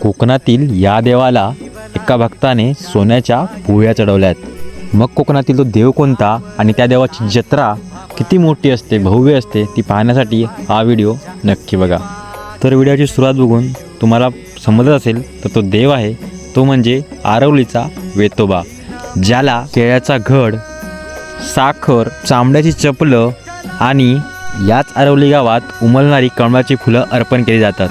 कोकणातील या देवाला एका भक्ताने सोन्याच्या पोळ्या चढवल्यात. मग कोकणातील तो देव कोणता आणि त्या देवाची जत्रा किती मोठी असते, भव्य असते, ती पाहण्यासाठी हा व्हिडिओ नक्की बघा. तर व्हिडिओची सुरुवात बघून तुम्हाला समजत असेल तर तो देव आहे तो म्हणजे आरवलीचा वेतोबा, ज्याला केळ्याचा घड, साखर, चांबड्याची चपलं आणि याच आरवली गावात उमलणारी कमळाची फुलं अर्पण केली जातात.